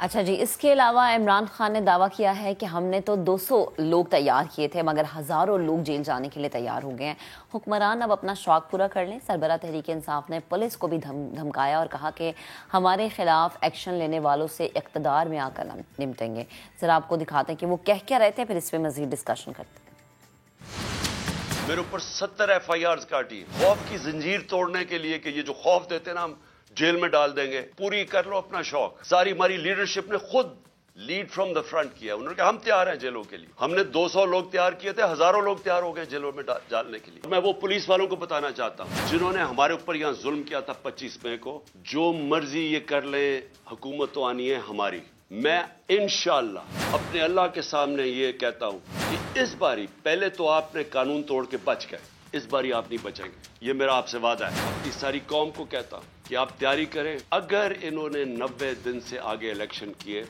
अच्छा जी, इसके अलावा इमरान खान ने दावा किया है कि हमने तो 200 लोग तैयार किए थे मगर हज़ारों लोग जेल जाने के लिए तैयार हो गए हैं। हुक्मरान अब अपना शौक पूरा कर लें। सरबराह तहरीक इंसाफ ने पुलिस को भी धमकाया और कहा कि हमारे खिलाफ एक्शन लेने वालों से इक़्तिदार में आकर निपटेंगे। ज़रा आपको दिखाते हैं कि वो क्या रहते हैं, फिर इस पर मज़ीद डिस्कशन करते हैं। मेरे ऊपर 70 FIRs काटी, खौफ की जंजीर तोड़ने के लिए कि ये जो खौफ देते हैं ना हम जेल में डाल देंगे, पूरी कर लो अपना शौक। सारी हमारी लीडरशिप ने खुद लीड फ्रॉम द फ्रंट किया। उन्होंने कहा हम तैयार हैं जेलों के लिए। हमने 200 लोग तैयार किए थे, हजारों लोग तैयार हो गए जेलों में डालने के लिए। मैं वो पुलिस वालों को बताना चाहता हूं जिन्होंने हमारे ऊपर यहां जुल्म किया था 25 मई को। जो मर्जी ये कर ले, हुकूमत तो आनी है हमारी। मैं इंशाअल्लाह अपने अल्लाह के सामने ये कहता हूं कि इस बारी पहले तो आपने कानून तोड़ के बच गए, इस बारी आप नहीं बचेंगे। ये मेरा आपसे वादा है। अपनी सारी कौम को कहता हूं कि आप तैयारी करें। अगर इन्होंने 90 दिन से आगे इलेक्शन किए,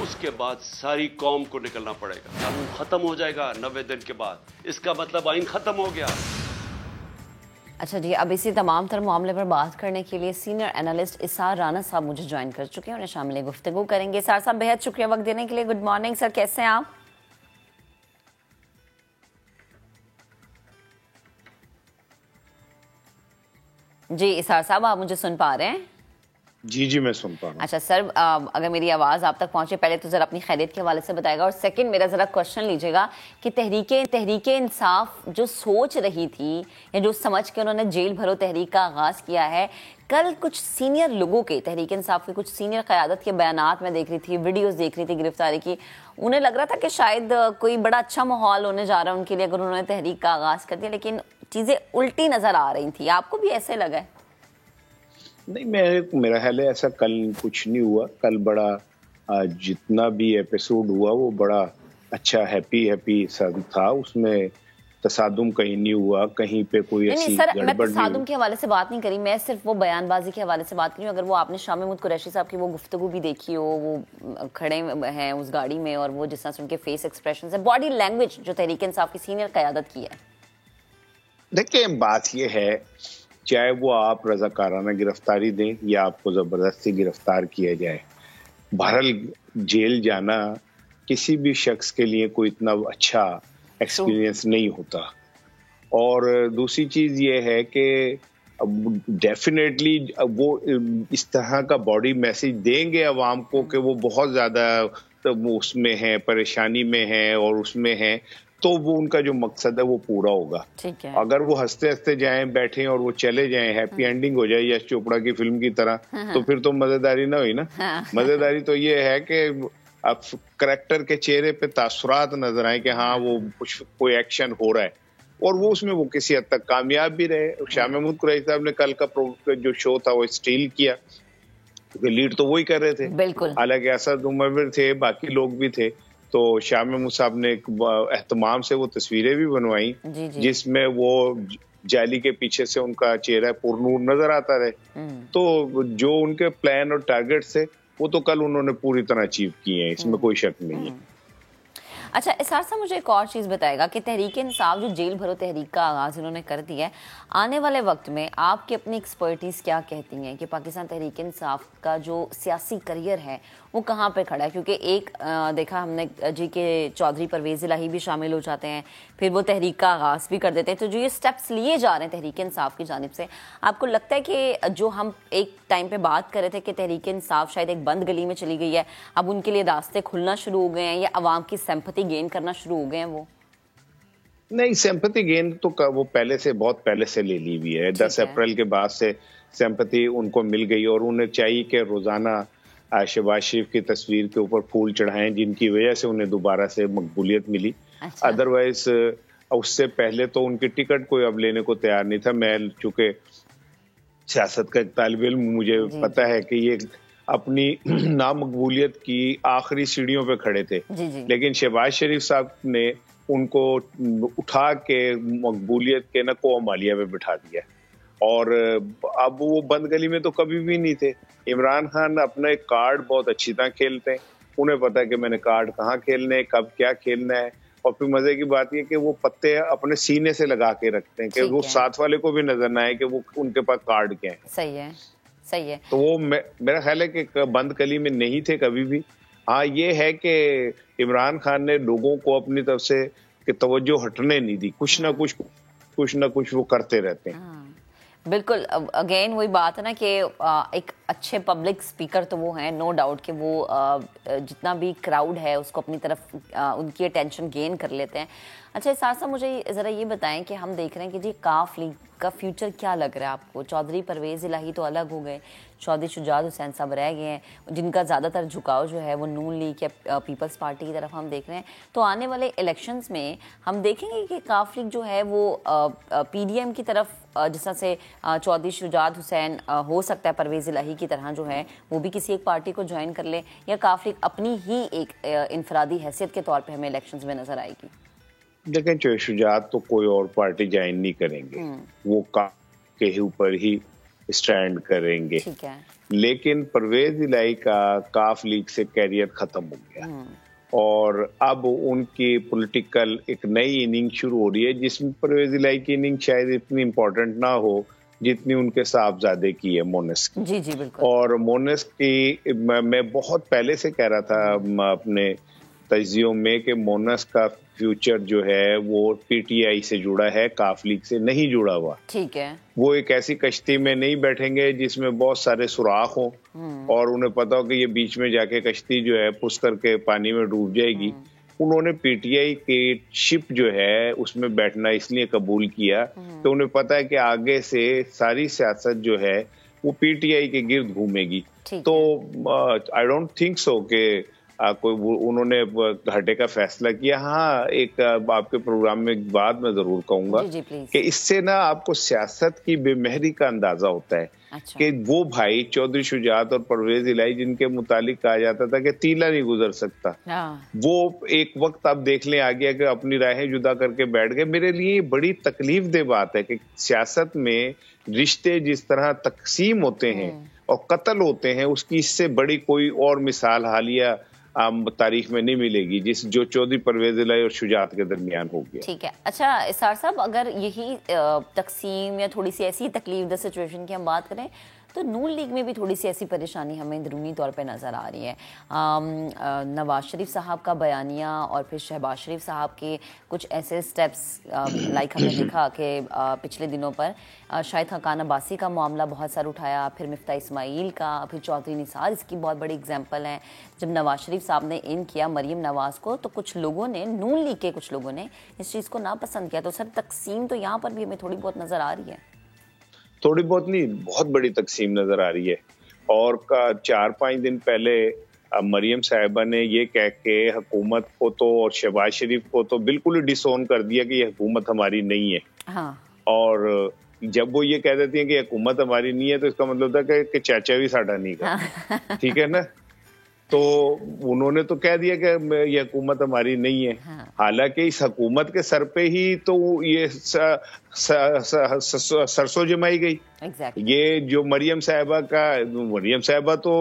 उसके बाद सारी कौम को निकलना पड़ेगा। कानून खत्म हो जाएगा 90 दिन के बाद। इसका मतलब आइन खत्म हो गया। अच्छा जी, अब इसी तमाम तर मामले पर बात करने के लिए सीनियर एनालिस्ट इसार राना साहब मुझे ज्वाइन कर चुके हैं। उन्हें शामिल गुफ्तगू करेंगे। इसार साहब, बेहद शुक्रिया वक्त देने के लिए। गुड मॉर्निंग सर, कैसे हैं आप? जी इसार साहब, आप मुझे सुन पा रहे हैं? जी मैं सुन पा रहा हूँ। अच्छा सर, अगर मेरी आवाज़ आप तक पहुंचे, पहले तो ज़रा अपनी खैरियत के हवाले से बताएगा, और सेकंड मेरा ज़रा क्वेश्चन लीजिएगा कि तहरीक इंसाफ जो सोच रही थी या जो समझ के उन्होंने जेल भरो तहरीक का आगाज़ किया है, कल कुछ सीनियर लोगों के, तहरीक इंसाफ के कुछ सीनियर क़यादत के बयानात में देख रही थी, वीडियोज़ देख रही थी गिरफ्तारी की, उन्हें लग रहा था कि शायद कोई बड़ा अच्छा माहौल होने जा रहा है उनके लिए अगर उन्होंने तहरीक का आगाज़ कर दिया, लेकिन चीज़ें उल्टी नज़र आ रही थी। आपको भी ऐसे लगा है? नहीं, मेरा ख्याल है ऐसा कल कुछ नहीं हुआ। कल बड़ा जितना भी एपिसोड हुआ वो बड़ा अच्छा हैप्पी था। उसमें तसादुम कहीं नहीं हुआ, कहीं पे कोई ऐसी सर, मैं तसादुम के हवाले से बात नहीं करी, मैं सिर्फ वो बयानबाजी के हवाले से बात करी। अगर वो आपने शाह महमूद कुरैशी साहब की वो गुफ्तगू भी देखी हो, वो खड़े हैं उस गाड़ी में और वो जिस तरह से उनके फेस एक्सप्रेशन है, बॉडी लैंग्वेज जो तहरीक इंसाफ की सीनियर क़यादत की है। देखिए, बात ये है, चाहे वो आप रज़ाकाराना गिरफ्तारी दें या आपको जबरदस्ती गिरफ्तार किया जाए, बहरहाल जेल जाना किसी भी शख्स के लिए कोई इतना अच्छा एक्सपीरियंस नहीं होता। और दूसरी चीज ये है कि डेफिनेटली वो इस तरह का बॉडी मैसेज देंगे अवाम को कि वो बहुत ज्यादा उसमें है, परेशानी में है और उसमें है, तो वो उनका जो मकसद है वो पूरा होगा। ठीक है। अगर वो हंसते हंसते जाएं, बैठे और वो चले जाएं, हैप्पी एंडिंग हो जाए यश चोपड़ा की फिल्म की तरह, तो फिर तो मजेदारी ना हुई ना। मजेदारी तो ये है कि अब करेक्टर के चेहरे पे तासुरात नजर आए कि हाँ वो कुछ कोई एक्शन हो रहा है, और वो उसमें वो किसी हद तक कामयाब भी रहे। शाह महमूद कुरैशी साहब ने कल का जो शो था वो स्टील किया, क्योंकि लीड तो वही कर रहे थे। बिल्कुल। हालांकि असद उमर थे, बाकी लोग भी थे, तो शाह महमूद साहब ने एक एहतमाम से वो तस्वीरें भी बनवाई जिसमें वो जाली के पीछे से उनका चेहरा पुरनूर नजर आता रहे। तो जो उनके प्लान और टारगेट थे वो तो कल उन्होंने पूरी तरह अचीव किए हैं, इसमें कोई शक नहीं है। अच्छा इसार साहब, मुझे एक और चीज़ बताएगा कि तहरीक इंसाफ जो जेल भरो तहरीक का आगाज़ इन्होंने कर दिया है, आने वाले वक्त में आपकी अपनी एक्सपर्टीज़ क्या कहती हैं कि पाकिस्तान तहरीक इंसाफ का जो सियासी करियर है वो कहाँ पे खड़ा है? क्योंकि एक देखा हमने जी के चौधरी परवेज़ इलाही भी शामिल हो जाते हैं, फिर वो तहरीक का आगाज़ भी कर देते हैं। तो जो ये स्टेप्स लिए जा रहे हैं तहरीक इंसाफ की जानिब से, आपको लगता है कि जो हम एक टाइम पे बात कर रहे थे कि तहरीक इंसाफ शायद एक बंद गली में चली गई है, अब उनके लिए रास्ते खुलना शुरू हो गए हैं या आवाम की सिंपैथी गेन करना शुरू हो गए हैं? वो नहीं, सिंपैथी गेन तो वो पहले से, बहुत पहले से ले ली हुई है। 10 अप्रैल के बाद से सिंपैथी उनको मिल गई और उन्हें चाहिए कि रोजाना शहबाज शरीफ की तस्वीर के ऊपर फूल चढ़ाएं, जिनकी वजह से उन्हें दोबारा से मकबूलियत मिली। अदरवाइज उससे पहले तो उनकी टिकट कोई अब लेने को तैयार नहीं था। मैं चूंकि सियासत का एक तालिब इल्म, मुझे पता है कि ये अपनी नामकबूलियत की आखिरी सीढ़ियों पे खड़े थे, लेकिन शहबाज शरीफ साहब ने उनको उठा के मकबूलियत के न को मालिया पे बिठा दिया, और अब वो बंद गली में तो कभी भी नहीं थे। इमरान खान अपने कार्ड बहुत अच्छी तरह खेलते हैं, उन्हें पता है कि मैंने कार्ड कहाँ खेलने हैं, कब क्या खेलना है। और फिर मजे की बात ये कि वो पत्ते अपने सीने से लगा के रखते हैं कि वो साथ वाले को भी नजर ना आए कि वो उनके पास कार्ड क्या है। सही है, सही है। तो वो मेरा ख्याल है कि बंद गली में नहीं थे कभी भी, हाँ, ये है कि इमरान खान ने लोगों को अपनी तरफ से कि तवज्जो हटने नहीं दी, कुछ ना कुछ वो करते रहते हैं। हाँ, बिल्कुल। अगेन वही बात है ना कि एक अच्छे पब्लिक स्पीकर तो वो हैं, नो डाउट कि वो जितना भी क्राउड है उसको अपनी तरफ उनकी अटेंशन गेन कर लेते हैं। अच्छा, साथ साथ मुझे ज़रा ये बताएं कि हम देख रहे हैं कि जी काफ लीग का फ्यूचर क्या लग रहा है आपको? चौधरी परवेज़ इलाही तो अलग हो गए, चौधरी शुजात हुसैन साहब रह गए हैं, जिनका ज़्यादातर झुकाव जो है वो नून लीग या पीपल्स पार्टी की तरफ हम देख रहे हैं। तो आने वाले इलेक्शंस में हम देखेंगे कि काफ लीग जो है वो पीडीएम की तरफ जिस तरह से चौधरी शुजात हुसैन हो सकता है परवेज़ इलाही की तरह जो है वो भी किसी एक पार्टी को ज्वाइन कर ले, या काफ लीग अपनी ही एक इनफरादी हैसियत के तौर पे हमें इलेक्शंस में नजर आएगी? देखें, शुजात तो कोई और पार्टी ज्वाइन नहीं करेंगे, वो काफ के ऊपर ही स्टैंड करेंगे। ठीक है। लेकिन परवेज इलाही का काफ लीग से कैरियर खत्म हो गया और अब उनकी पॉलिटिकल एक नई इनिंग शुरू हो रही है, जिसमें परवेज इलाही की इनिंग शायद इतनी इम्पोर्टेंट ना हो जितनी उनके साहबजादे की है, मोनिस की। जी जी बिल्कुल। और मोनिस की मैं बहुत पहले से कह रहा था अपने तज्जियों में कि मोनिस का फ्यूचर जो है वो पीटीआई से जुड़ा है, काफ लीग से नहीं जुड़ा हुआ। ठीक है। वो एक ऐसी कश्ती में नहीं बैठेंगे जिसमें बहुत सारे सुराख हो और उन्हें पता हो कि ये बीच में जाके कश्ती जो है पुश करके पानी में डूब जाएगी। उन्होंने पीटीआई के शिप जो है उसमें बैठना इसलिए कबूल किया कि उन्हें पता है कि आगे से सारी सियासत जो है वो पीटीआई के गिर्द घूमेगी। तो आई डोंट थिंक सो कि कोई उन्होंने घाटे का फैसला किया। हाँ, एक आपके प्रोग्राम में बाद में जरूर कहूंगा कि इससे ना आपको सियासत की बेमहरी का अंदाजा होता है। अच्छा। कि वो भाई चौधरी शुजात और परवेज इलाही जिनके मुतालिक कहा जाता था कि तीला नहीं गुजर सकता, वो एक वक्त आप देख लें आ गया कि अपनी राहें जुदा करके बैठ गए। मेरे लिए बड़ी तकलीफ दे बात है कि सियासत में रिश्ते जिस तरह तकसीम होते हैं और कत्ल होते हैं, उसकी इससे बड़ी कोई और मिसाल हालिया तारीख में नहीं मिलेगी जो चौधरी परवेज इलाही और शुजात के दरमियान हो गया। ठीक है। अच्छा इसार साहब, अगर यही तकसीम या थोड़ी सी ऐसी तकलीफ द सिचुएशन की हम बात करें तो नून लीग में भी थोड़ी सी ऐसी परेशानी हमें अंदरूनी तौर पे नज़र आ रही है। नवाज शरीफ साहब का बयानिया और फिर शहबाज शरीफ साहब के कुछ ऐसे स्टेप्स लाइक हमने देखा कि पिछले दिनों पर शाहिद खाकान अब्बासी का मामला बहुत सारा उठाया, फिर मिफ्ता इस्माइल का, फिर चौधरी निसार इसकी बहुत बड़ी एग्जाम्पल है। जब नवाज शरीफ साहब ने इन किया मरीम नवाज को तो कुछ लोगों ने, नून लीग के कुछ लोगों ने इस चीज़ को नापसंद किया। तो सर तकसीम तो यहाँ पर भी हमें थोड़ी बहुत नज़र आ रही है। थोड़ी बहुत नहीं, बहुत बड़ी तकसीम नजर आ रही है। और 4-5 दिन पहले मरियम साहिबा ने ये कह के हुकूमत को तो और शहबाज शरीफ को तो बिल्कुल ही डिसोन कर दिया कि ये हुकूमत हमारी नहीं है। हाँ। और जब वो ये कह देती है कि हुकूमत हमारी नहीं है तो इसका मतलब था कि चाचा भी साडा नहीं का। हाँ। ठीक है ना। तो उन्होंने तो कह दिया कि ये हुकूमत हमारी नहीं है। हाँ। हालांकि इस हुकूमत के सर पे ही तो ये सरसों जमाई गई। exactly. ये जो मरियम साहिबा तो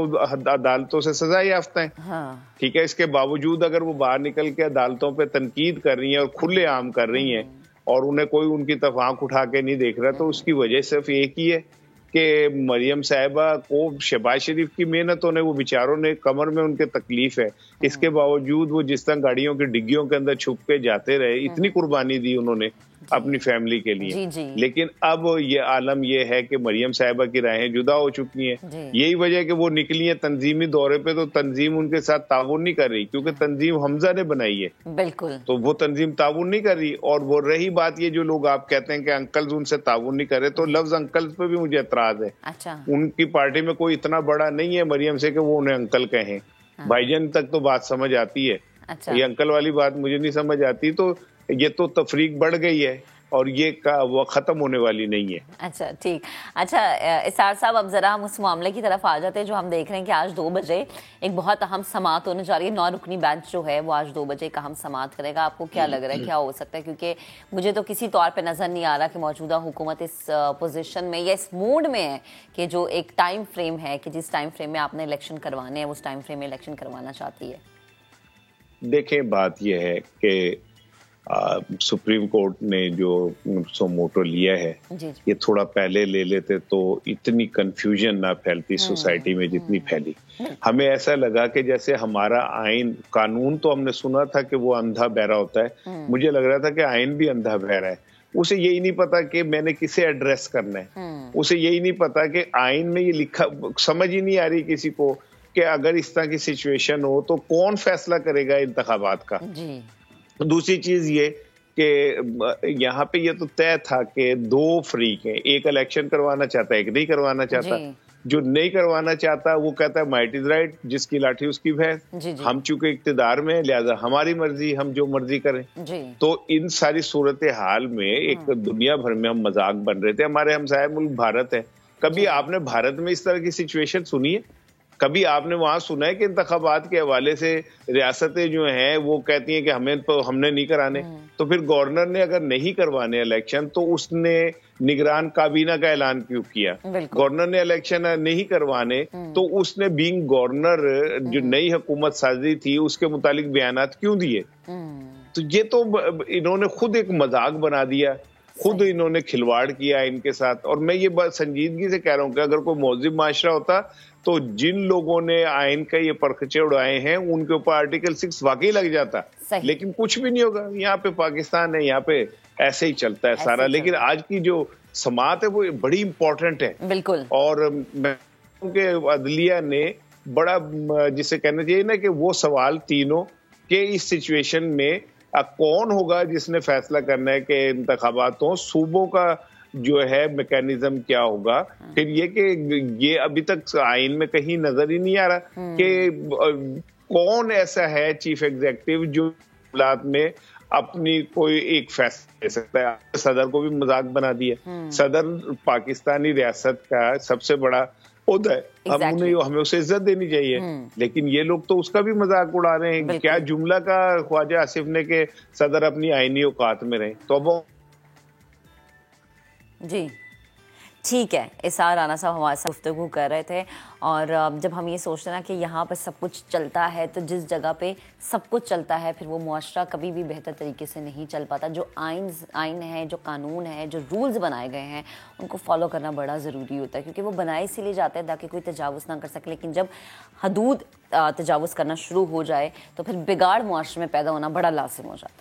अदालतों से सजा याफ्ता है। हाँ। ठीक है, इसके बावजूद अगर वो बाहर निकल के अदालतों पे तनकीद कर रही हैं और खुले आम कर रही हैं और उन्हें कोई उनकी तरफ आंख उठा के नहीं देख रहा, तो उसकी वजह सिर्फ एक ही है कि मरियम साहिबा को शहबाज शरीफ की मेहनतों ने, वो बेचारों ने कमर में उनके तकलीफ है, इसके बावजूद वो जिस तरह गाड़ियों की डिग्गियों के अंदर छुप के जाते रहे, इतनी कुर्बानी दी उन्होंने अपनी फैमिली के लिए। जी जी। लेकिन अब ये आलम ये है कि मरियम साहिबा की राहें जुदा हो चुकी हैं। यही वजह कि वो निकली है तंजीमी दौरे पे, तो तंजीम उनके साथ ताउन नहीं कर रही क्योंकि तंजीम हमजा ने बनाई है। बिल्कुल। तो वो तंजीम ताउन नहीं कर रही। और वो रही बात ये जो लोग आप कहते हैं कि अंकल्स उनसे ताउन नहीं कर रहे, तो लफ्ज अंकल्स पे भी मुझे एतराज है। अच्छा। उनकी पार्टी में कोई इतना बड़ा नहीं है मरियम से कि वो उन्हें अंकल कहें। हाँ। भाईजान तक तो बात समझ आती है। अच्छा। ये अंकल वाली बात मुझे नहीं समझ आती। तो ये तो तफरीक बढ़ गई है और ये वो खत्म होने वाली नहीं है। अच्छा ठीक। अच्छा इसार साहब, अब जरा हम उस मामले की तरफ आ जाते हैं जो हम देख रहे हैं कि आज 2 बजे एक बहुत अहम समाअत होने जा रही है। 9 रुकनी बेंच जो है वो आज 2 बजे एक अहम समाअत करेगा। आपको क्या लग रहा है क्या हो सकता है? क्योंकि मुझे तो किसी तौर पे नजर नहीं आ रहा कि मौजूदा हुकूमत इस पोजीशन में या इस मूड में है कि जो एक टाइम फ्रेम है कि जिस टाइम फ्रेम में आपने इलेक्शन करवाने हैं उस टाइम फ्रेम में इलेक्शन करवाना चाहती है। देखें, बात यह है कि सुप्रीम कोर्ट ने जो मोटो लिया है, ये थोड़ा पहले ले लेते तो इतनी कंफ्यूजन ना फैलती सोसाइटी में जितनी फैली। हमें ऐसा लगा कि जैसे हमारा आइन कानून तो हमने सुना था कि वो अंधा बहरा होता है, मुझे लग रहा था कि आइन भी अंधा बहरा है। उसे यही नहीं पता कि मैंने किसे एड्रेस करना है, उसे यही नहीं पता कि आइन में ये लिखा, समझ ही नहीं आ रही किसी को कि अगर इस तरह की सिचुएशन हो तो कौन फैसला करेगा इंतखाबात का। दूसरी चीज ये कि यहाँ पे ये तो तय था कि दो फ्रीक हैं, एक इलेक्शन करवाना चाहता है, एक नहीं करवाना चाहता। जो नहीं करवाना चाहता वो कहता है माइट इज राइट, जिसकी लाठी उसकी भैंस, हम चूंकि इक्तिदार में है लिहाजा हमारी मर्जी, हम जो मर्जी करें। तो इन सारी सूरत हाल में एक दुनिया भर में हम मजाक बन रहे थे। हमारे हमसाया मुल्क भारत है, कभी आपने भारत में इस तरह की सिचुएशन सुनी है? कभी आपने वहां सुना है कि इंतखाबात के हवाले से रियासतें जो हैं वो कहती हैं कि हमने नहीं कराने? तो फिर गवर्नर ने अगर नहीं करवाने इलेक्शन तो उसने निगरान काबीना का ऐलान क्यों किया? गवर्नर ने इलेक्शन नहीं करवाने तो उसने बीइंग गवर्नर जो नई हुकूमत साजी थी उसके मुतालिक बयानात क्यों दिए? तो ये तो इन्होंने खुद एक मजाक बना दिया, खुद इन्होंने खिलवाड़ किया इनके साथ। और मैं ये बात संजीदगी से कह रहा हूँ कि अगर कोई मौजिब माशरा होता तो जिन लोगों ने आइन का ये परखचे उड़ाए हैं उनके ऊपर आर्टिकल 6 वाकई लग जाता, लेकिन कुछ भी नहीं होगा। यहाँ पे पाकिस्तान है, यहाँ पे ऐसे ही चलता है सारा। लेकिन आज की जो समात है वो बड़ी इंपॉर्टेंट है, बिल्कुल। और के अदलिया ने बड़ा, जिसे कहना चाहिए ना कि वो सवाल तीनों के इस सिचुएशन में कौन होगा जिसने फैसला करना है कि इंतखाबात हो, सूबों का जो है मैकेनिज्म क्या होगा। फिर ये कि ये अभी तक आइन में कहीं नजर ही नहीं आ रहा कि कौन ऐसा है चीफ एग्जीक्यूटिव जो हालात में अपनी कोई एक फैसला ले सकता है। सदर को भी मजाक बना दिया। सदर पाकिस्तानी रियासत का सबसे बड़ा ओहदा है, हमें उसे इज्जत देनी चाहिए, लेकिन ये लोग तो उसका भी मजाक उड़ा रहे हैं। क्या जुमला का ख्वाजा आसिफ ने के सदर अपनी आईनी औकात में रहे, तो वो जी ठीक है। इसार राना साहब हमारे साथ गुफ्तगू कर रहे थे, और जब हम ये सोचते हैं ना कि यहाँ पर सब कुछ चलता है, तो जिस जगह पे सब कुछ चलता है फिर वो मुआशरा कभी भी बेहतर तरीके से नहीं चल पाता। जो आइन है, जो कानून है, जो रूल्स बनाए गए हैं उनको फॉलो करना बड़ा ज़रूरी होता है, क्योंकि वो बनाए इसीलिए जाते हैं ताकि कोई तजावुज़ ना कर सके। लेकिन जब हदूद तजावुज़ करना शुरू हो जाए तो फिर बिगाड़ मुआशरे में पैदा होना बड़ा लाजिम हो जाता है।